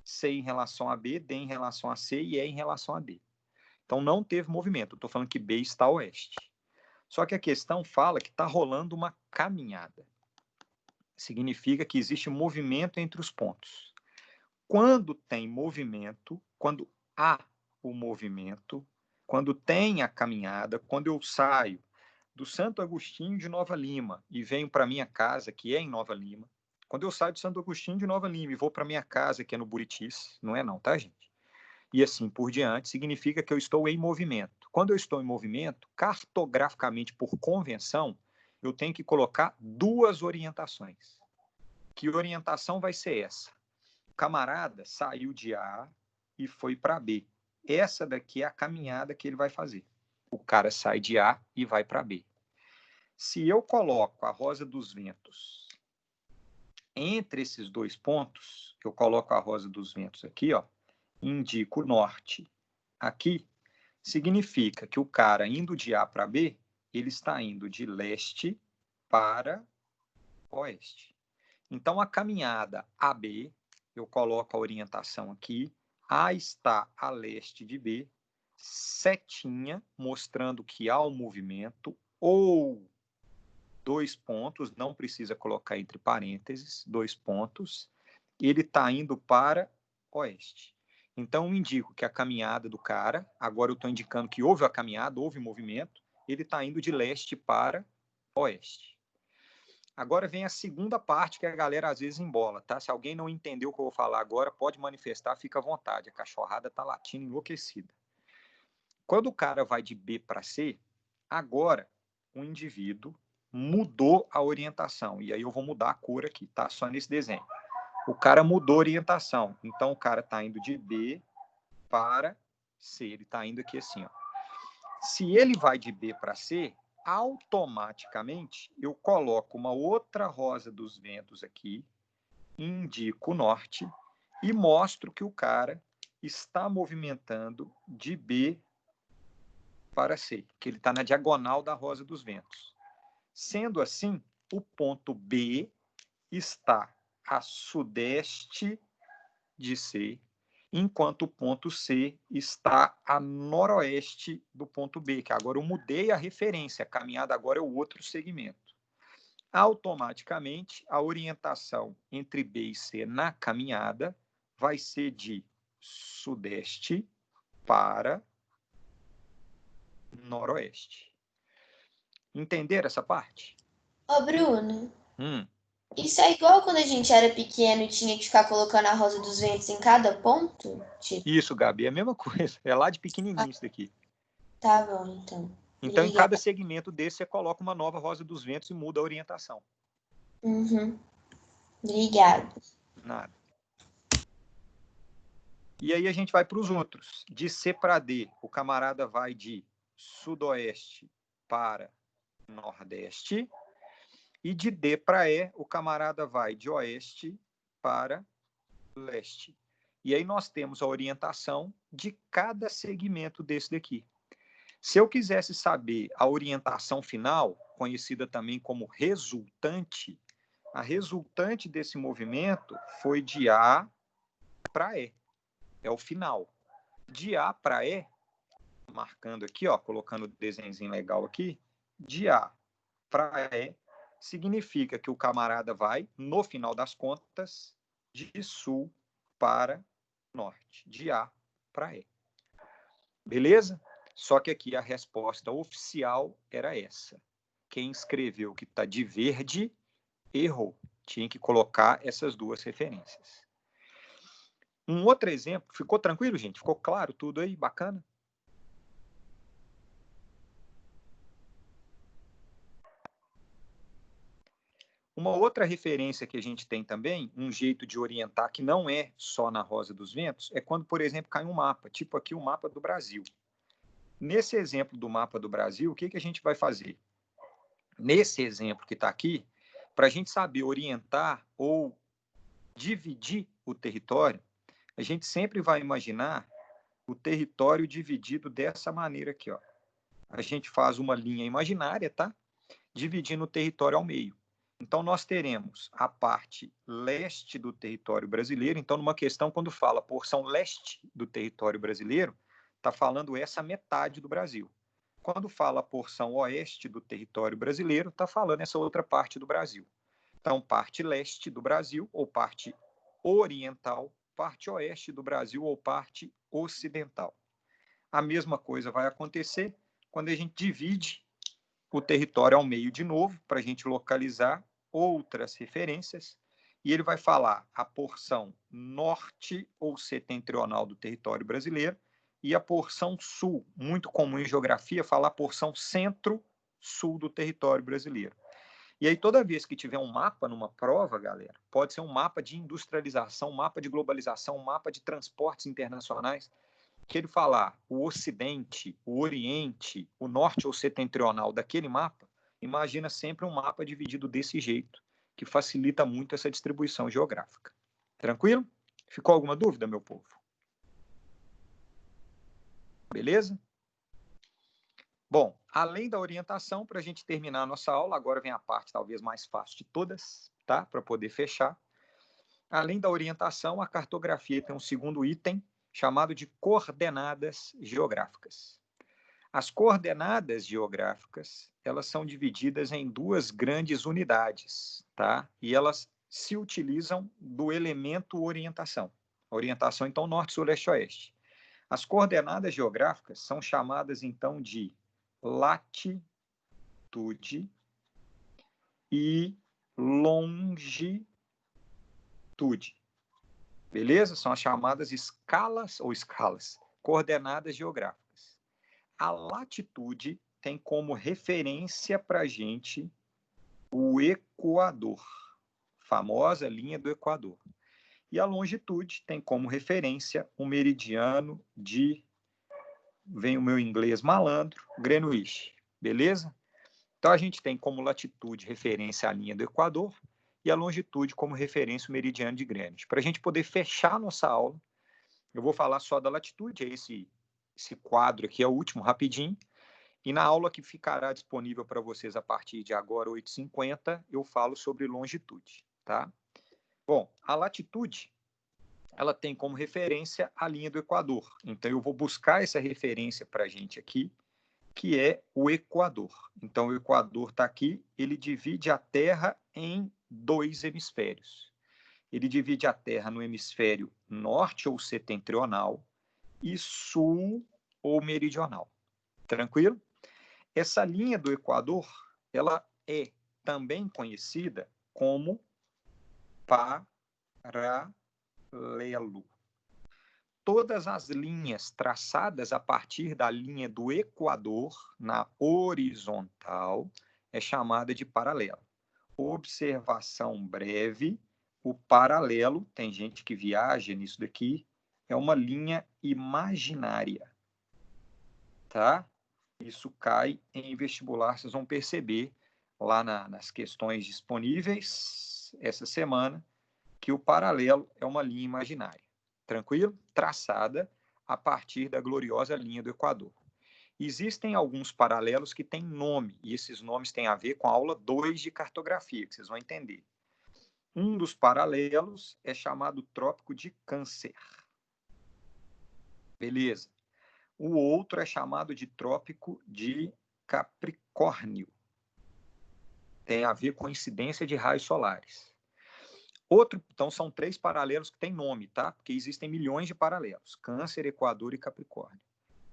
C em relação a B, D em relação a C e E em relação a D. Então, não teve movimento. Estou falando que B está a oeste. Só que a questão fala que está rolando uma caminhada. Significa que existe movimento entre os pontos. Quando tem movimento, quando há o movimento, quando tem a caminhada, quando eu saio do Santo Agostinho de Nova Lima e venho para minha casa, que é em Nova Lima, quando eu saio do Santo Agostinho de Nova Lima e vou para minha casa, que é no Buritis, não é não, tá, gente? E assim por diante, significa que eu estou em movimento. Quando eu estou em movimento, cartograficamente, por convenção, eu tenho que colocar 2 orientações. Que orientação vai ser essa? O camarada saiu de A e foi para B. Essa daqui é a caminhada que ele vai fazer. O cara sai de A e vai para B. Se eu coloco a Rosa dos Ventos entre esses 2 pontos, eu coloco a Rosa dos Ventos aqui, ó, indico o norte aqui, significa que o cara indo de A para B, ele está indo de leste para oeste. Então, a caminhada AB, eu coloco a orientação aqui, A está a leste de B, setinha, mostrando que há um movimento, ou 2 pontos, não precisa colocar entre parênteses, 2 pontos, ele está indo para oeste. Então, eu indico que a caminhada do cara, agora eu estou indicando que houve a caminhada, houve movimento, ele está indo de leste para oeste. Agora vem a segunda parte que a galera às vezes embola, tá? Se alguém não entendeu o que eu vou falar agora, pode manifestar, fica à vontade. A cachorrada está latindo enlouquecida. Quando o cara vai de B para C, agora o indivíduo mudou a orientação. E aí eu vou mudar a cor aqui, tá? Só nesse desenho. O cara mudou a orientação. Então, o cara está indo de B para C. Ele está indo aqui assim, ó. Se ele vai de B para C, automaticamente eu coloco uma outra Rosa dos Ventos aqui, indico o norte e mostro que o cara está movimentando de B para C, que ele está na diagonal da Rosa dos Ventos. Sendo assim, o ponto B está a sudeste de C, enquanto o ponto C está a noroeste do ponto B, que agora eu mudei a referência, a caminhada agora é o outro segmento. Automaticamente, a orientação entre B e C na caminhada vai ser de sudeste para noroeste. Entenderam essa parte? Ô, Bruno. Isso é igual quando a gente era pequeno e tinha que ficar colocando a Rosa dos Ventos em cada ponto? Tipo... Isso, Gabi, é a mesma coisa. É lá de pequenininho isso daqui. Tá bom, então. Então, em cada segmento desse, você coloca uma nova Rosa dos Ventos e muda a orientação. Uhum. Obrigada. Nada. E aí a gente vai para os outros. De C para D, o camarada vai de sudoeste para nordeste. E de D para E, o camarada vai de oeste para leste. E aí nós temos a orientação de cada segmento desse daqui. Se eu quisesse saber a orientação final, conhecida também como resultante, a resultante desse movimento foi de A para E. É o final. De A para E, marcando aqui, ó, colocando o desenhozinho legal aqui, de A para E significa que o camarada vai, no final das contas, de sul para norte, de A para E. Beleza? Só que aqui a resposta oficial era essa. Quem escreveu que está de verde, errou. Tinha que colocar essas duas referências. Um outro exemplo, ficou tranquilo, gente? Ficou claro tudo aí? Bacana? Uma outra referência que a gente tem também, um jeito de orientar que não é só na Rosa dos Ventos, é quando, por exemplo, cai um mapa, tipo aqui o mapa do Brasil. Nesse exemplo do mapa do Brasil, o que a gente vai fazer? Nesse exemplo que está aqui, para a gente saber orientar ou dividir o território, a gente sempre vai imaginar o território dividido dessa maneira aqui, ó. A gente faz uma linha imaginária, tá? Dividindo o território ao meio. Então, nós teremos a parte leste do território brasileiro. Então, numa questão, quando fala porção leste do território brasileiro, está falando essa metade do Brasil. Quando fala porção oeste do território brasileiro, está falando essa outra parte do Brasil. Então, parte leste do Brasil, ou parte oriental, parte oeste do Brasil, ou parte ocidental. A mesma coisa vai acontecer quando a gente divide o território ao meio de novo, para a gente localizar outras referências, e ele vai falar a porção norte ou setentrional do território brasileiro e a porção sul, muito comum em geografia, falar a porção centro-sul do território brasileiro. E aí, toda vez que tiver um mapa numa prova, galera, pode ser um mapa de industrialização, um mapa de globalização, um mapa de transportes internacionais, que ele falar o ocidente, o oriente, o norte ou setentrional daquele mapa, imagina sempre um mapa dividido desse jeito, que facilita muito essa distribuição geográfica. Tranquilo? Ficou alguma dúvida, meu povo? Beleza? Bom, além da orientação, para a gente terminar a nossa aula, agora vem a parte talvez mais fácil de todas, tá? Para poder fechar. Além da orientação, a cartografia tem um segundo item, chamado de coordenadas geográficas. As coordenadas geográficas, elas são divididas em duas grandes unidades, tá? E elas se utilizam do elemento orientação. A orientação, então, norte, sul, leste, oeste. As coordenadas geográficas são chamadas, então, de latitude e longitude. Beleza? São as chamadas escalas, coordenadas geográficas. A latitude tem como referência para a gente o Equador, famosa linha do Equador. E a longitude tem como referência o meridiano de, vem o meu inglês malandro, Greenwich. Beleza? Então, a gente tem como latitude referência a linha do Equador e a longitude como referência o meridiano de Greenwich. Para a gente poder fechar a nossa aula, eu vou falar só da latitude, esse quadro aqui é o último, rapidinho, e na aula que ficará disponível para vocês a partir de agora, 8h50, eu falo sobre longitude, tá? Bom, a latitude, ela tem como referência a linha do Equador, então eu vou buscar essa referência para a gente aqui, que é o Equador. Então, o Equador está aqui, ele divide a Terra em 2 hemisférios. Ele divide a Terra no hemisfério norte ou setentrional e sul ou meridional. Tranquilo? Essa linha do Equador, ela é também conhecida como paralelo. Todas as linhas traçadas a partir da linha do Equador, na horizontal, é chamada de paralelo. Observação breve, o paralelo, tem gente que viaja nisso daqui, é uma linha imaginária, tá? Isso cai em vestibular, vocês vão perceber lá nas questões disponíveis essa semana, que o paralelo é uma linha imaginária. Tranquilo? Traçada a partir da gloriosa linha do Equador. Existem alguns paralelos que têm nome, e esses nomes têm a ver com a aula 2 de cartografia, que vocês vão entender. Um dos paralelos é chamado Trópico de Câncer. Beleza. O outro é chamado de Trópico de Capricórnio. capricórnio. Tem a ver com incidência de raios solares. Outro, então, são 3 paralelos que têm nome, tá? Porque existem milhões de paralelos. Câncer, Equador e Capricórnio.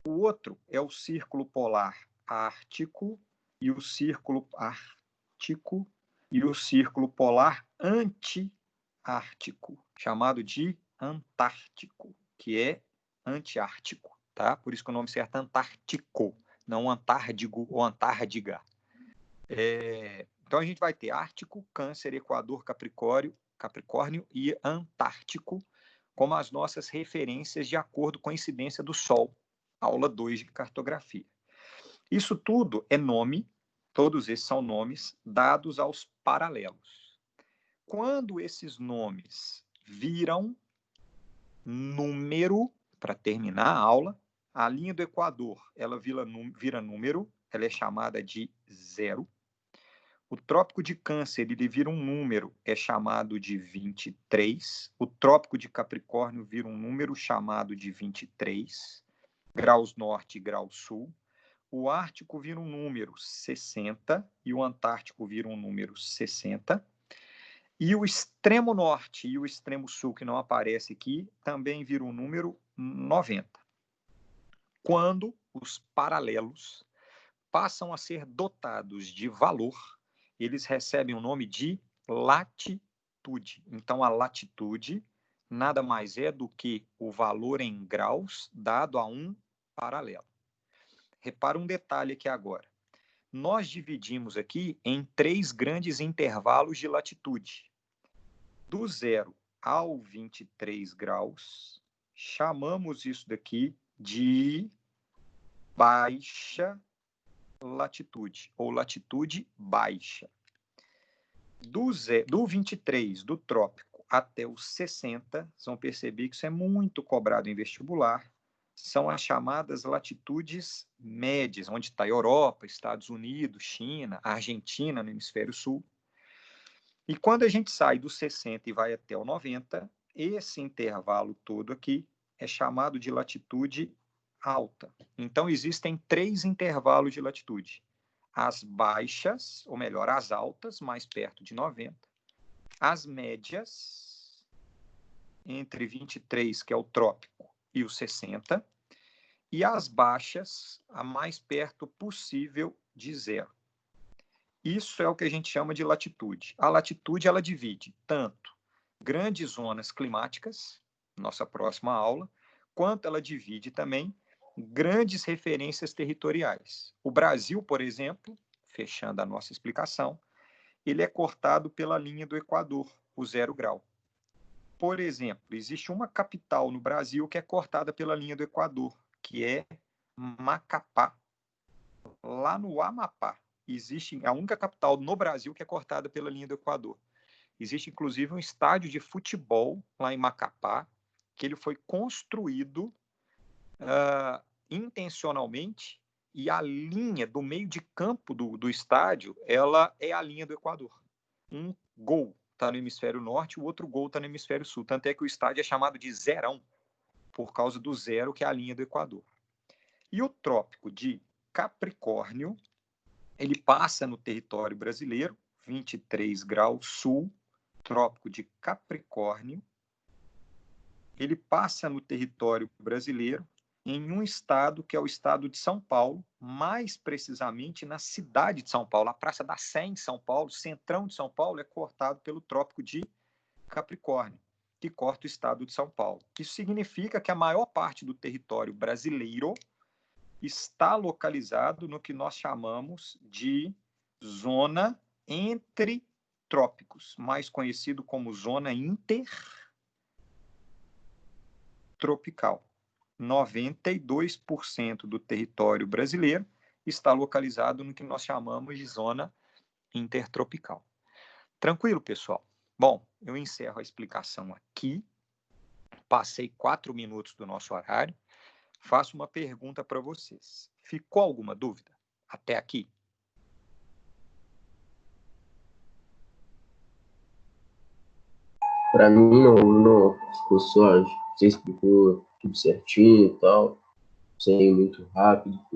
O outro é o círculo polar ártico e o círculo ártico e o círculo polar antiártico, chamado de Antártico, que é antiártico, tá? Por isso que o nome certo é Antártico, não Antárdigo ou Antárdiga. Então a gente vai ter Ártico, Câncer, Equador, Capricórnio e Antártico como as nossas referências de acordo com a incidência do Sol. Aula 2 de cartografia. Isso tudo é nome, todos esses são nomes dados aos paralelos. Quando esses nomes viram número, para terminar a aula, a linha do Equador, ela vira número, ela é chamada de 0. O trópico de Câncer, ele vira um número, é chamado de 23. O trópico de Capricórnio vira um número chamado de 23. Graus norte e graus sul. O Ártico vira um número 60 e o Antártico vira um número 60. E o extremo norte e o extremo sul, que não aparece aqui, também vira um número 90. Quando os paralelos passam a ser dotados de valor, eles recebem o nome de latitude. Então, a latitude nada mais é do que o valor em graus dado a um paralelo. Repara um detalhe aqui agora. Nós dividimos aqui em 3 grandes intervalos de latitude. Do 0 ao 23 graus, chamamos isso daqui de baixa latitude, ou latitude baixa. Do 23, do trópico, até os 60, vocês vão perceber que isso é muito cobrado em vestibular, são as chamadas latitudes médias, onde está a Europa, Estados Unidos, China, Argentina, no hemisfério sul. E quando a gente sai do 60 e vai até o 90, esse intervalo todo aqui é chamado de latitude alta. Então, existem 3 intervalos de latitude. As baixas, ou melhor, as altas, mais perto de 90. As médias, entre 23, que é o trópico, e o 60. E as baixas, a mais perto possível de 0. Isso é o que a gente chama de latitude. A latitude, ela divide tanto grandes zonas climáticas, nossa próxima aula, quanto ela divide também grandes referências territoriais. O Brasil, por exemplo, fechando a nossa explicação, ele é cortado pela linha do Equador, o 0 grau. Por exemplo, existe uma capital no Brasil que é cortada pela linha do Equador, que é Macapá. Lá no Amapá, existe a única capital no Brasil que é cortada pela linha do Equador. Existe, inclusive, um estádio de futebol lá em Macapá, que ele foi construído intencionalmente, e a linha do meio de campo do estádio, ela é a linha do Equador. Um gol está no hemisfério norte, o outro gol está no hemisfério sul. Tanto é que o estádio é chamado de Zerão, por causa do 0, que é a linha do Equador. E o trópico de Capricórnio, ele passa no território brasileiro, 23 graus sul, trópico de Capricórnio. Ele passa no território brasileiro em um estado que é o estado de São Paulo, mais precisamente na cidade de São Paulo. A Praça da Sé, em São Paulo, centrão de São Paulo, é cortado pelo trópico de Capricórnio, que corta o estado de São Paulo. Isso significa que a maior parte do território brasileiro está localizado no que nós chamamos de zona entre trópicos, mais conhecido como zona intertropical. 92% do território brasileiro está localizado no que nós chamamos de zona intertropical. Tranquilo, pessoal? Bom, eu encerro a explicação aqui. Passei 4 minutos do nosso horário. Faço uma pergunta para vocês. Ficou alguma dúvida até aqui? Para mim, não ficou suave. Você explicou tudo certinho e tal, sem ir muito rápido.